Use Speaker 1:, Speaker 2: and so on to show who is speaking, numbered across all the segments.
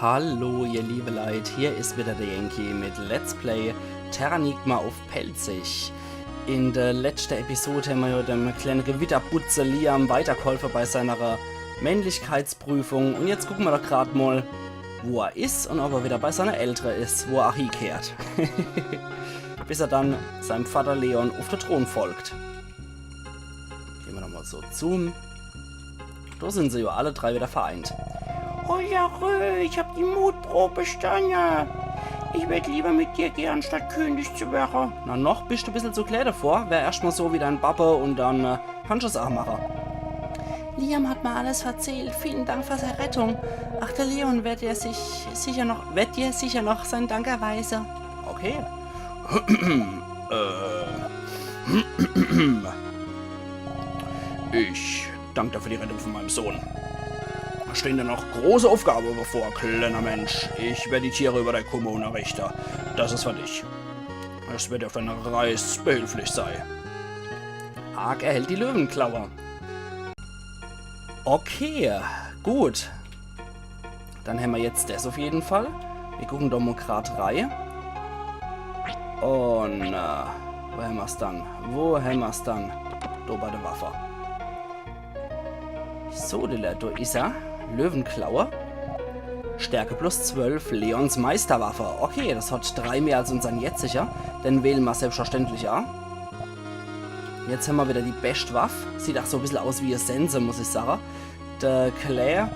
Speaker 1: Hallo ihr liebe Leute, hier ist wieder der Yankee mit Let's Play Terranigma auf Pelzig. In der letzten Episode haben wir ja dem kleinen Gewitterbutze Liam weitergeholfen bei seiner Männlichkeitsprüfung. Und jetzt gucken wir doch gerade mal, wo er ist und ob er wieder bei seiner Eltern ist, wo er hinkehrt. Bis er dann seinem Vater Leon auf den Thron folgt. Gehen wir nochmal so zoom. Da sind sie ja alle drei wieder vereint.
Speaker 2: Oh ja, ich hab die Mutprobe bestanden. Ich werde lieber mit dir gehen, statt König zu werden.
Speaker 1: Na, noch bist du ein bisschen zu klar davor. Wär erstmal so wie dein Papa und dann kannst du es auch machen.
Speaker 2: Liam hat mir alles erzählt. Vielen Dank für seine Rettung. Ach, der Leon wird dir sicher noch seinen Dank erweisen.
Speaker 1: Okay. Ich danke dir für die Rettung von meinem Sohn. Da stehen dir noch große Aufgaben bevor, kleiner Mensch. Ich werde die Tiere über der Kommune richten. Das ist für dich. Es wird dir für eine Reise behilflich sein. Arg erhält die Löwenklaue. Okay, gut. Dann haben wir jetzt das auf jeden Fall. Wir gucken doch mal gerade rein. Und, wo haben wir es dann? Da bei der Waffe. So, da ist er. Löwenklaue. Stärke plus 12, Leons Meisterwaffe. Okay, das hat 3 mehr als unseren jetziger. Dann wählen wir selbstverständlich auch. Jetzt haben wir wieder die Bestwaffe. Sieht auch so ein bisschen aus wie eine Sense, muss ich sagen. Der Claire,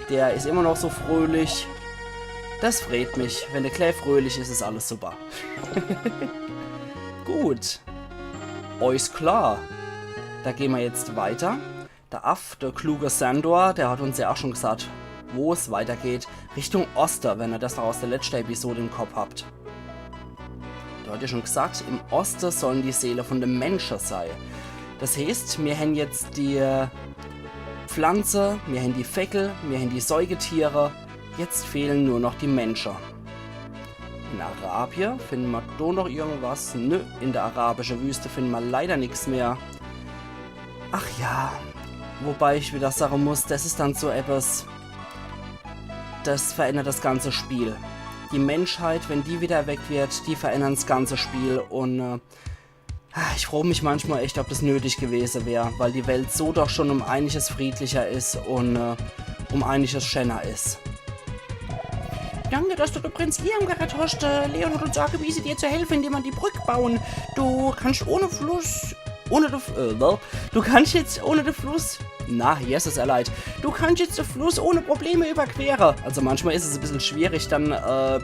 Speaker 1: der ist immer noch so fröhlich. Das freut mich. Wenn der Claire fröhlich ist, ist alles super. Gut. Alles klar. Da gehen wir jetzt weiter. Der Aff, der kluge Sandor, der hat uns ja auch schon gesagt, wo es weitergeht. Richtung Osten, wenn ihr das noch aus der letzten Episode im Kopf habt. Der hat ja schon gesagt, im Osten sollen die Seelen von den Menschen sein. Das heißt, wir haben jetzt die Pflanze, wir haben die Vögel, wir haben die Säugetiere. Jetzt fehlen nur noch die Menschen. In Arabien finden wir da noch irgendwas? Nö, in der arabischen Wüste finden wir leider nichts mehr. Ach ja, wobei ich wieder sagen muss, das ist dann so etwas, das verändert das ganze Spiel. Die Menschheit, wenn die wieder weg wird, die verändern das ganze Spiel und ich frage mich manchmal echt, ob das nötig gewesen wäre, weil die Welt so doch schon um einiges friedlicher ist und um einiges schöner ist.
Speaker 2: Danke, dass du den Prinz Liam gerettet hast. Leon hat uns angewiesen, dir zu helfen, indem wir die Brücke bauen. Du kannst ohne Fluss... Du kannst jetzt ohne den Fluss... Na, hier ist es ja leid. Du kannst jetzt den Fluss ohne Probleme überqueren.
Speaker 1: Also manchmal ist es ein bisschen schwierig, dann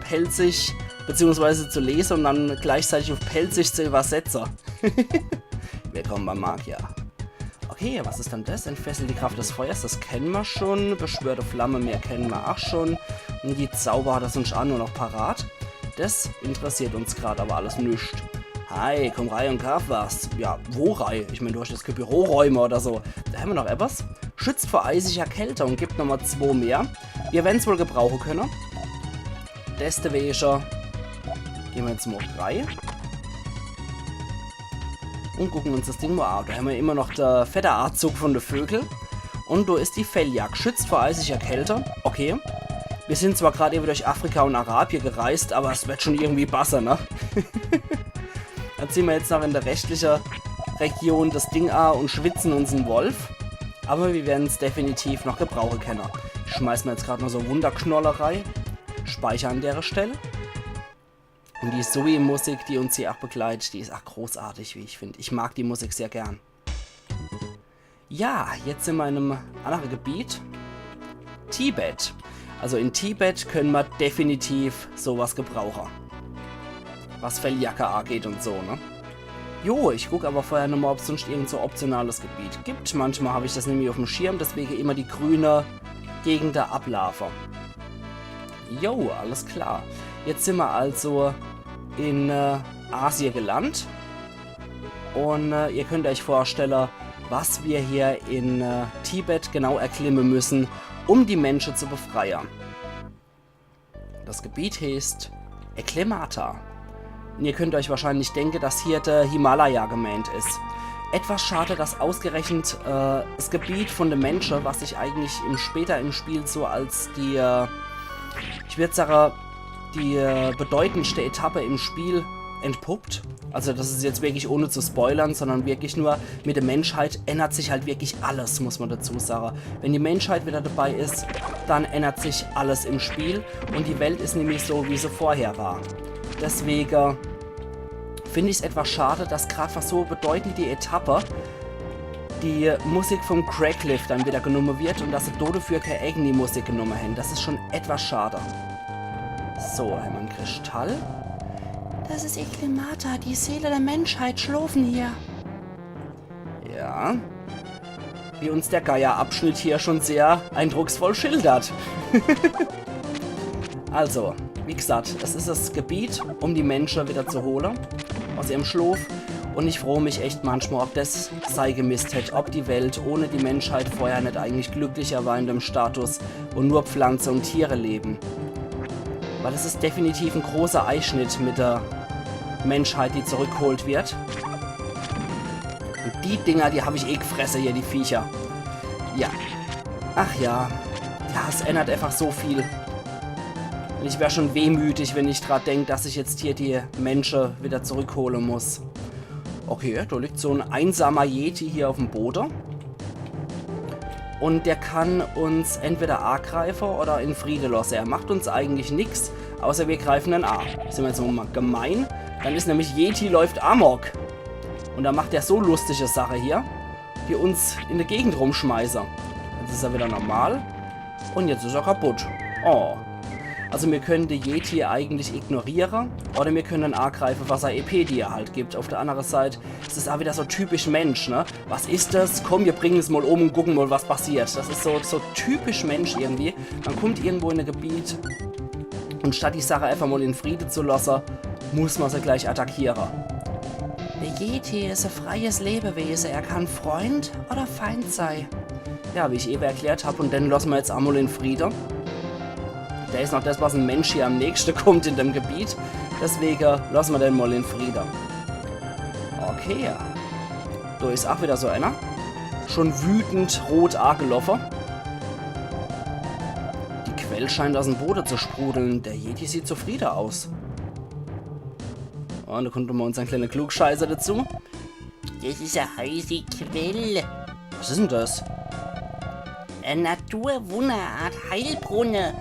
Speaker 1: pelzig bzw. zu lesen und dann gleichzeitig auf pelzig zu übersetzen. Willkommen beim Magier. Okay, was ist dann das? Entfesselt die Kraft des Feuers, das kennen wir schon. Beschwörte Flamme, mehr kennen wir auch schon. Und die Zauber hat das uns auch nur noch parat. Das interessiert uns gerade aber alles nicht. Hi, komm rein und kauf was. Ja, wo rein? Ich meine, du hast das Büroräume oder so. Da haben wir noch etwas. Schützt vor eisiger Kälte und gibt nochmal 2 mehr. Wir werden es wohl gebrauchen können. Deswegen gehen wir jetzt mal auf 3. Und gucken uns das Ding mal an. Da haben wir immer noch der fette Artzug von den Vögeln. Und da ist die Felljagd. Schützt vor eisiger Kälte. Okay. Wir sind zwar gerade eben durch Afrika und Arabien gereist, aber es wird schon irgendwie besser, ne? Dann ziehen wir jetzt noch in der restlichen Region das Ding an und schwitzen uns einen Wolf. Aber wir werden es definitiv noch gebrauchen können. Ich schmeiß mir jetzt gerade noch so Wunderknollerei. Speicher an der Stelle. Und die Zoe-Musik, die uns hier auch begleitet, die ist auch großartig, wie ich finde. Ich mag die Musik sehr gern. Ja, jetzt sind wir in einem anderen Gebiet. Tibet. Also in Tibet können wir definitiv sowas gebrauchen. Was Felljacke angeht und so, ne? Jo, ich gucke aber vorher nochmal, ob es sonst irgend so optionales Gebiet gibt. Manchmal habe ich das nämlich auf dem Schirm, deswegen immer die grüne Gegend der Ablaufe. Jo, alles klar. Jetzt sind wir also in Asien gelandet. Und ihr könnt euch vorstellen, was wir hier in Tibet genau erklimmen müssen, um die Menschen zu befreien. Das Gebiet heißt Eklemata. Und ihr könnt euch wahrscheinlich denken, dass hier der Himalaya gemeint ist. Etwas schade, dass ausgerechnet das Gebiet von den Menschen, was sich eigentlich später im Spiel so als die ich würde sagen, die bedeutendste Etappe im Spiel entpuppt. Also das ist jetzt wirklich ohne zu spoilern, sondern wirklich nur mit der Menschheit ändert sich halt wirklich alles, muss man dazu sagen. Wenn die Menschheit wieder dabei ist, dann ändert sich alles im Spiel und die Welt ist nämlich so, wie sie vorher war. Deswegen finde ich es etwas schade, dass gerade was so bedeutend die Etappe die Musik vom Crackliff dann wieder genommen wird und dass sie dafür keine eigene Musik genommen haben. Das ist schon etwas schade. So, haben wir einen Kristall.
Speaker 2: Das ist Eklimata, die Seele der Menschheit, schlafen hier.
Speaker 1: Ja. Wie uns der Gaia-Abschnitt hier schon sehr eindrucksvoll schildert. Also, wie gesagt, es ist das Gebiet, um die Menschen wieder zu holen aus ihrem Schlaf. Und ich freue mich echt manchmal, ob das sei gemisst hätte, ob die Welt ohne die Menschheit vorher nicht eigentlich glücklicher war in dem Status, wo nur Pflanzen und Tiere leben. Weil es ist definitiv ein großer Einschnitt mit der Menschheit, die zurückgeholt wird. Und die Dinger, die habe ich eh gefressen hier, die Viecher. Ja. Ach ja. Ja, es ändert einfach so viel. Und ich wäre schon wehmütig, wenn ich dran denke, dass ich jetzt hier die Menschen wieder zurückholen muss. Okay, da liegt so ein einsamer Yeti hier auf dem Boden. Und der kann uns entweder angreifen oder in Friede lassen. Er macht uns eigentlich nichts, außer wir greifen ihn an. Sind wir jetzt mal gemein? Dann ist nämlich Yeti läuft amok. Und dann macht er so lustige Sache hier, die uns in der Gegend rumschmeißen. Jetzt ist er wieder normal. Und jetzt ist er kaputt. Oh. Also wir können die Yeti eigentlich ignorieren. Oder wir können angreifen, was er EP dir halt gibt. Auf der anderen Seite ist es auch wieder so typisch Mensch, ne? Was ist das? Komm, wir bringen es mal um und gucken mal, was passiert. Das ist so typisch Mensch irgendwie. Man kommt irgendwo in ein Gebiet und statt die Sache einfach mal in Friede zu lassen, muss man sie gleich attackieren.
Speaker 2: Der Yeti ist ein freies Lebewesen. Er kann Freund oder Feind sein.
Speaker 1: Ja, wie ich eben erklärt habe, und dann lassen wir jetzt einmal in Friede. Der ist noch das, was ein Mensch hier am nächsten kommt in dem Gebiet. Deswegen lassen wir den mal in Frieden. Okay, ja. Da ist auch wieder so einer. Schon wütend rot angelaufen. Die Quelle scheint aus dem Boden zu sprudeln. Der Yeti sieht zufrieden aus. Und da kommt mal unser kleiner Klugscheißer dazu.
Speaker 2: Das ist eine heiße Quelle.
Speaker 1: Was ist denn das?
Speaker 2: Eine Naturwunderart Heilbrunnen.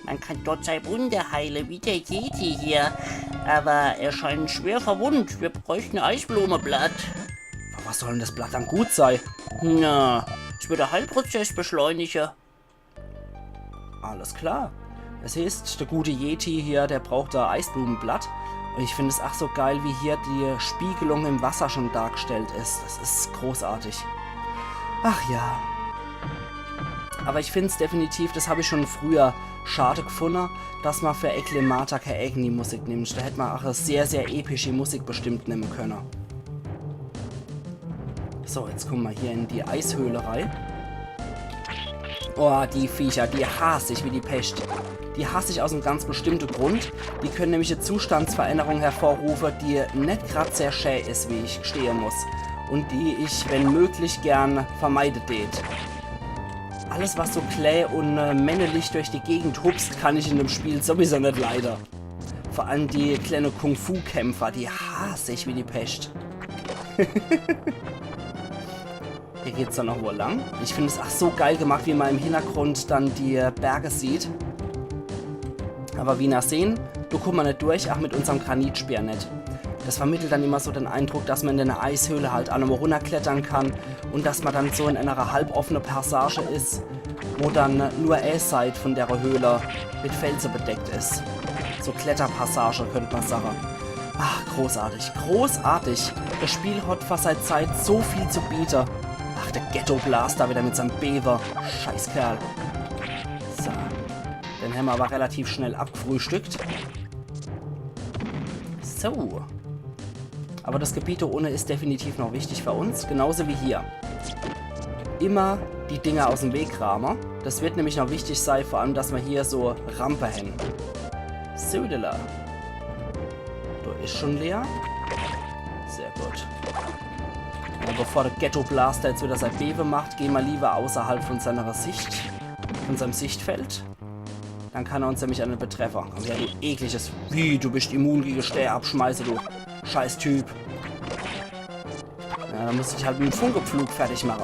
Speaker 2: Man kann dort sein Wunde heilen, wie der Yeti hier. Aber er scheint schwer verwundet. Wir bräuchten ein Eisblumenblatt.
Speaker 1: Was soll denn das Blatt dann gut sein?
Speaker 2: Na, es wird der Heilprozess beschleunigen.
Speaker 1: Alles klar. Das heißt, der gute Yeti hier, der braucht da Eisblumenblatt. Und ich finde es auch so geil, wie hier die Spiegelung im Wasser schon dargestellt ist. Das ist großartig. Ach ja. Aber ich finde es definitiv, das habe ich schon früher schade gefunden, dass man für Eklimata keine eigene Musik nimmt. Da hätte man auch eine sehr, sehr epische Musik bestimmt nehmen können. So, jetzt kommen wir hier in die Eishöhle rein. Oh, die Viecher, die hasse ich wie die Pest. Die hasse ich aus einem ganz bestimmten Grund. Die können nämlich eine Zustandsveränderung hervorrufen, die nicht gerade sehr schön ist, wie ich gestehen muss. Und die ich, wenn möglich, gern vermeiden tät. Alles, was so kläh und männlich durch die Gegend hupst, kann ich in dem Spiel sowieso nicht leider. Vor allem die kleinen Kung-Fu-Kämpfer, die hasse ich wie die Pest. Hier geht's dann noch wohl lang. Ich finde es auch so geil gemacht, wie man im Hintergrund dann die Berge sieht. Aber wie nach sehen, da kommt man nicht durch, auch mit unserem Granitspeer nicht. Das vermittelt dann immer so den Eindruck, dass man in einer Eishöhle halt an einem runterklettern kann und dass man dann so in einer halboffenen Passage ist, wo dann nur eine Seite von der Höhle mit Felsen bedeckt ist. So Kletterpassage, könnte man sagen. Ach, großartig, großartig. Das Spiel hat vor seiner Zeit so viel zu bieten. Ach, der Ghetto-Blaster wieder mit seinem Beaver. Scheiß Kerl. So. Den haben wir aber relativ schnell abgefrühstückt. So. Aber das Gebiet da ohne ist definitiv noch wichtig für uns, genauso wie hier. Immer die Dinger aus dem Weg rahmen. Das wird nämlich noch wichtig sein, vor allem, dass wir hier so Rampe hängen. Södela. Da ist schon leer. Sehr gut. Aber bevor der Ghetto Blaster jetzt wieder sein Bebe macht, gehen wir lieber außerhalb von seiner Sicht, von seinem Sichtfeld. Dann kann er uns nämlich an den Betreffer. Komm her, du ekliges... Wie, du bist immun gegen Abschmeiße, du scheiß Typ. Ja, dann muss ich halt mit dem Funkepflug fertig machen.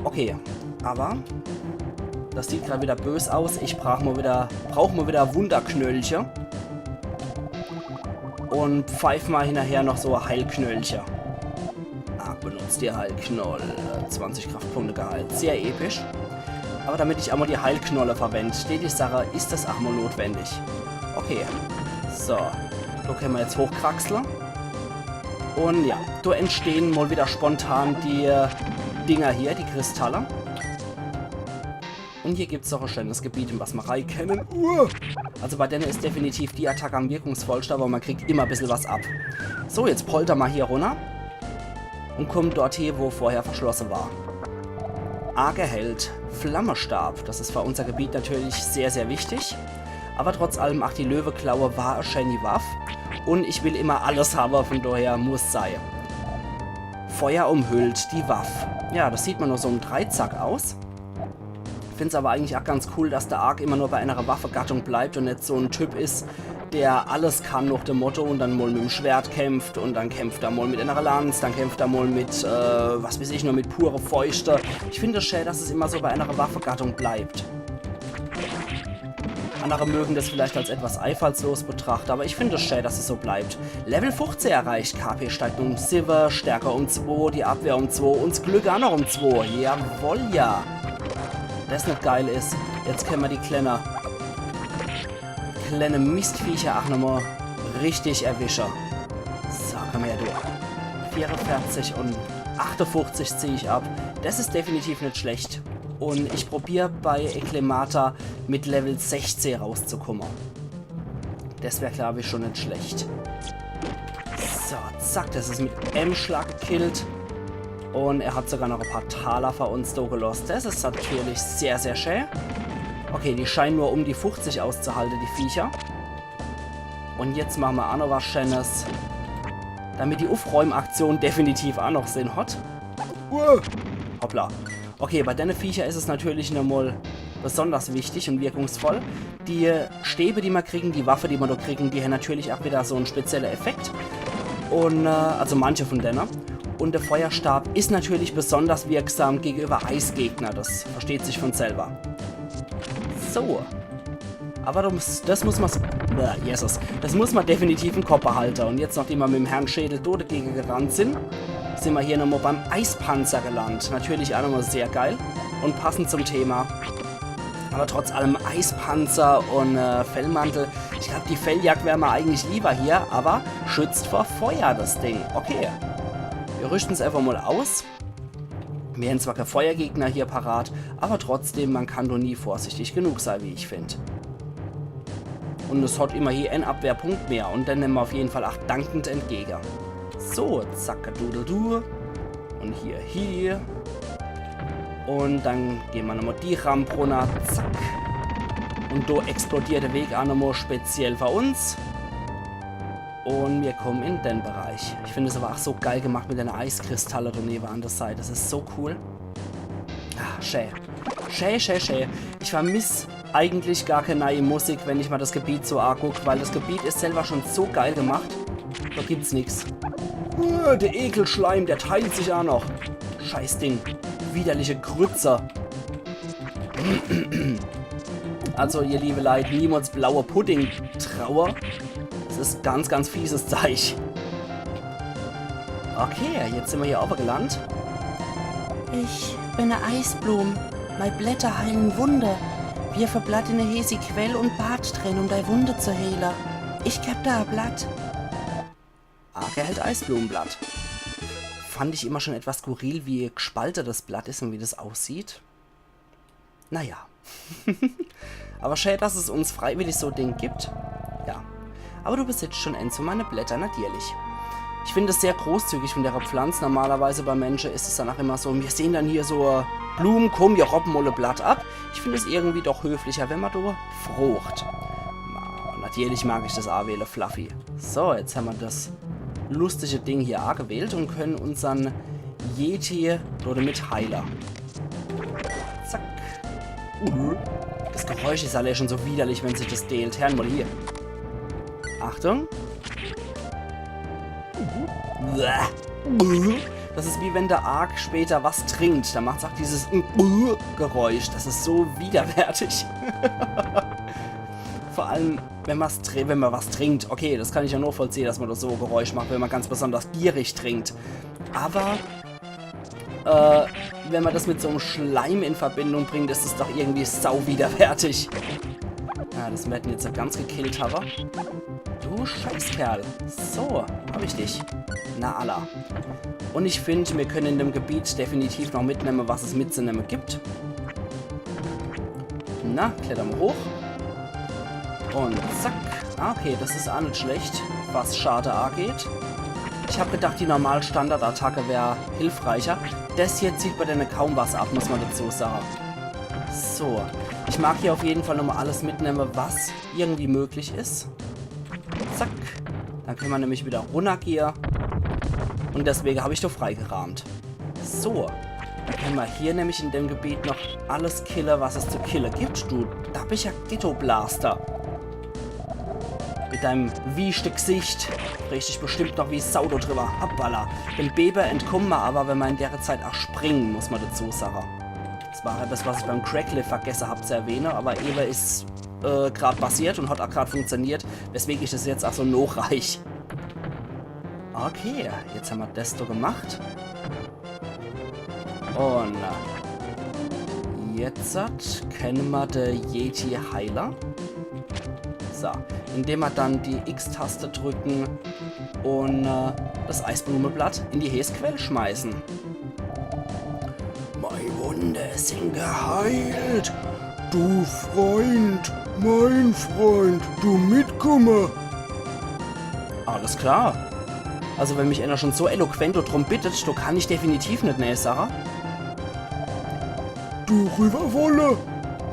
Speaker 1: Okay, aber... Das sieht gerade wieder böse aus. Ich brauche mal wieder Wunderknöllchen. Und pfeif mal hinterher noch so ein Heilknöllchen. Benutzt die Heilknoll. 20 Kraftpunkte geheilt. Sehr episch. Aber damit ich einmal die Heilknolle verwende, steht die Sache, ist das auch mal notwendig. Okay. So. Da können wir jetzt hochkraxeln. Und ja, da entstehen mal wieder spontan die Dinger hier, die Kristalle. Und hier gibt es auch ein schönes Gebiet, in was wir rein kennen. Also bei denen ist definitiv die Attacke am wirkungsvollsten, aber man kriegt immer ein bisschen was ab. So, jetzt polter mal hier runter. Und kommt dort hier, wo vorher verschlossen war. Arger Held, Flammestab. Das ist für unser Gebiet natürlich sehr, sehr wichtig. Aber trotz allem, ach, die Löweklaue war eine shiny Waffe. Und ich will immer alles haben, von daher muss sein. Feuer umhüllt die Waffe. Ja, das sieht man nur so im Dreizack aus. Ich finde es aber eigentlich auch ganz cool, dass der Ark immer nur bei einer Waffengattung bleibt und nicht so ein Typ ist, der alles kann nach dem Motto und dann mal mit dem Schwert kämpft und dann kämpft er mal mit einer Lanz, dann kämpft er mal mit, was weiß ich, nur mit pure Feuchte. Ich finde es schön, dass es immer so bei einer Waffengattung bleibt. Andere mögen das vielleicht als etwas einfallslos betrachten, aber ich finde es schön, dass es so bleibt. Level 15 erreicht, KP steigt um 7, Stärke um 2, die Abwehr um 2 und das Glück auch noch um 2. Jawohl, ja. Das nicht geil ist. Jetzt können wir die kleine Mistviecher auch nochmal richtig erwischen. So, komm her, du. 44 und 58 ziehe ich ab. Das ist definitiv nicht schlecht. Und ich probiere bei Eklemata mit Level 16 rauszukommen. Das wäre, glaube ich, schon nicht schlecht. So, zack, das ist mit M-Schlag gekillt. Und er hat sogar noch ein paar Taler für uns da gelost. Das ist natürlich sehr, sehr schön. Okay, die scheinen nur um die 50 auszuhalten, die Viecher. Und jetzt machen wir auch noch was Schönes. Damit die Aufräumaktion definitiv auch noch Sinn hat. Hoppla. Okay, bei den Viecher ist es natürlich nochmal besonders wichtig und wirkungsvoll. Die Stäbe, die wir kriegen, die Waffe, die wir da kriegen, die haben natürlich auch wieder so einen speziellen Effekt. Und, also manche von denen. Und der Feuerstab ist natürlich besonders wirksam gegenüber Eisgegner. Das versteht sich von selber. So. Aber das muss man... Jesus. Das muss man definitiv im Kopf behalten. Und jetzt, nachdem wir mit dem Herrn Schädel dagegen gerannt sind wir hier nochmal beim Eispanzer gelandet. Natürlich auch nochmal sehr geil. Und passend zum Thema. Aber trotz allem Eispanzer und Fellmantel. Ich glaube, die Felljagd wäre mal eigentlich lieber hier. Aber schützt vor Feuer das Ding. Okay. Wir rüsten es einfach mal aus. Wir haben zwar keine Feuergegner hier parat, aber trotzdem, man kann doch nie vorsichtig genug sein, wie ich finde. Und es hat immer hier einen Abwehrpunkt mehr und dann nehmen wir auf jeden Fall auch dankend entgegen. So, zackadudeldu. Und hier. Und dann gehen wir nochmal die Rampe runter. Zack. Und da explodiert der Weg auch nochmal speziell für uns. Und wir kommen in den Bereich. Ich finde es aber auch so geil gemacht mit den Eiskristalle daneben an der Seite. Das ist so cool. Ah, schön. Schön. Ich vermisse eigentlich gar keine neue Musik, wenn ich mal das Gebiet so angucke, weil das Gebiet ist selber schon so geil gemacht. Da gibt's nichts. Der Ekelschleim, der teilt sich auch noch. Scheiß Ding. Widerliche Grütze. Also, ihr liebe Leute, niemals blauer Pudding Trauer. Das ist ganz, ganz fieses Zeichen. Okay, jetzt sind wir hier aufgelandet.
Speaker 2: Ich bin eine Eisblum. Meine Blätter heilen Wunde. Wir verblatt in der Hesi Quell und Bad drin, um deine Wunde zu heilen. Ich geb da ein Blatt.
Speaker 1: Arger Held Eisblumenblatt. Fand ich immer schon etwas skurril, wie gespalten das Blatt ist und wie das aussieht. Naja. Aber schön, dass es uns freiwillig so ein Ding gibt. Ja. Aber du besitzt schon eins von meinen Blättern, natürlich. Ich finde es sehr großzügig von der Pflanze. Normalerweise bei Menschen ist es danach immer so, wir sehen dann hier so Blumen, komm, wir robben mal ein Blatt ab. Ich finde es irgendwie doch höflicher, wenn man da frucht. Natürlich mag ich das A-Wähle Fluffy. So, jetzt haben wir das lustige Ding hier A gewählt und können unseren Yeti oder mit Heiler. Zack. Das Geräusch ist alle schon so widerlich, wenn sich das dehlt. Herren mal hier. Achtung. Das ist wie wenn der Ark später was trinkt. Da macht es auch dieses Geräusch. Das ist so widerwärtig. Vor allem, wenn man was trinkt. Okay, das kann ich ja nur vollziehen, dass man das so Geräusch macht, wenn man ganz besonders gierig trinkt. Aber wenn man das mit so einem Schleim in Verbindung bringt, ist es doch irgendwie sau widerwärtig. Ja, das werden jetzt so ganz gekillt haben. Du Scheißkerl. So, hab ich dich. Na Allah. Und ich finde, wir können in dem Gebiet definitiv noch mitnehmen, was es mitzunehmen gibt. Na, klettern wir hoch. Und zack. Ah, okay, das ist auch nicht schlecht, was Schade angeht. Ich habe gedacht, die normale Standardattacke wäre hilfreicher. Das hier zieht bei denen kaum was ab, muss man dazu sagen. So. Ich mag hier auf jeden Fall nochmal alles mitnehmen, was irgendwie möglich ist. Zack. Dann können wir nämlich wieder runtergehen. Und deswegen habe ich doch freigerahmt. So. Dann können wir hier nämlich in dem Gebiet noch alles killen, was es zu killen gibt. Du dappiger Ghetto-Blaster. Mit deinem wieschte Gesicht richte ich bestimmt noch wie Saudo drüber. Hoppala. Dem Beber entkommen wir aber, wenn wir in der Zeit auch springen, muss man dazu sagen. Das war das, was ich beim Cracklift vergessen habe zu erwähnen, aber Eber ist gerade passiert und hat auch gerade funktioniert, weswegen ich das jetzt auch so nachreich. Okay, jetzt haben wir das so gemacht. Und jetzt kennen wir den Yeti Heiler. So, indem wir dann die X-Taste drücken und das Eisblumenblatt in die Häsquelle schmeißen. Meine Wunde sind geheilt. Du Freund, mein Freund, du Mitkommer. Alles klar. Also wenn mich einer schon so eloquent drum bittet, so kann ich definitiv nicht näher sagen. Du rüberwolle.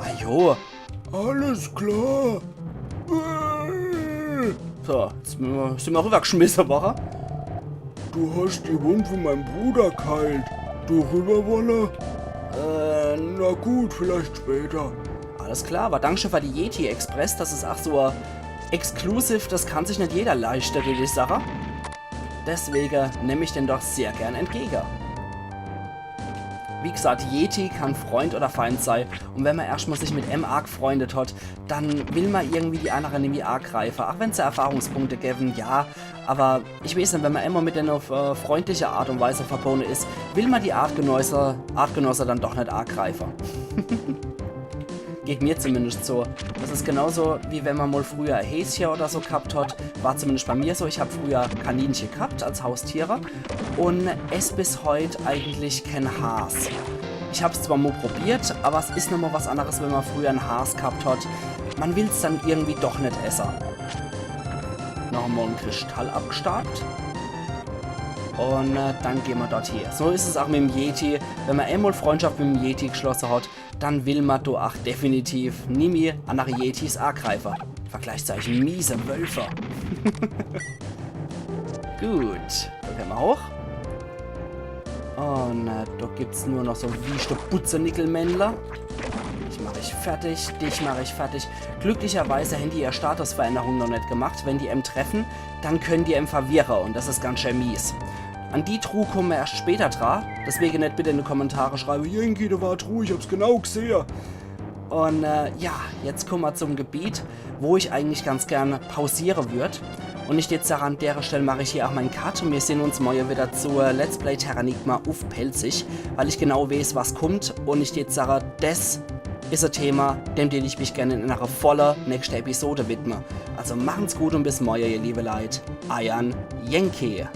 Speaker 1: Ajo. Alles klar. So, jetzt sind wir rübergeschmissen, war. Du hast die Wunde von meinem Bruder geheilt. Du rüberwolle. Na gut, vielleicht später. Alles klar, aber danke für die Yeti Express. Das ist auch so exklusiv, das kann sich nicht jeder leisten, die Sache. Deswegen nehme ich den doch sehr gern entgegen. Wie gesagt, Yeti kann Freund oder Feind sein. Und wenn man erstmal sich mit M-Arc gefreundet hat, dann will man irgendwie die anderen nämlich arg greifen. Auch wenn es Erfahrungspunkte geben, ja. Aber ich weiß nicht, wenn man immer mit denen auf freundliche Art und Weise verbunden ist, will man die Artgenosse dann doch nicht arg greifen. Geht mir zumindest so. Das ist genauso, wie wenn man mal früher ein Häschen oder so gehabt hat. War zumindest bei mir so. Ich habe früher Kaninchen gehabt als Haustiere und esse bis heute eigentlich kein Has. Ich habe es zwar mal probiert, aber es ist nochmal was anderes, wenn man früher ein Has gehabt hat. Man will es dann irgendwie doch nicht essen. Noch einmal ein Kristall abgestaubt. Und dann gehen wir dort hier. So ist es auch mit dem Yeti. Wenn man einmal Freundschaft mit dem Yeti geschlossen hat, dann will man doch auch definitiv nie mehr andere Yetis angreifen. Vergleichszeichen miese Wölfe. Gut, da gehen wir hoch. Und da gibt es nur noch so wie Butze-Nickelmännler. Dich mache ich fertig, dich mache ich fertig. Glücklicherweise haben die ihre Statusveränderung noch nicht gemacht. Wenn die M treffen, dann können die M verwirren und das ist ganz schön mies. An die Truhe kommen wir erst später dran. Deswegen nicht bitte in die Kommentare schreiben, Jenki, da war Truhe, ich hab's genau gesehen. Und ja, jetzt kommen wir zum Gebiet, wo ich eigentlich ganz gerne pausieren würde. Und ich jetzt sage, an der Stelle mache ich hier auch meinen Cut und wir sehen uns morgen wieder zur Let's Play Terranigma auf Pelzig, weil ich genau weiß, was kommt. Und ich jetzt sage, das ist ein Thema, dem ich mich gerne in einer vollen nächsten Episode widme. Also machen's gut und bis morgen, ihr liebe Leute. Euer Jenki.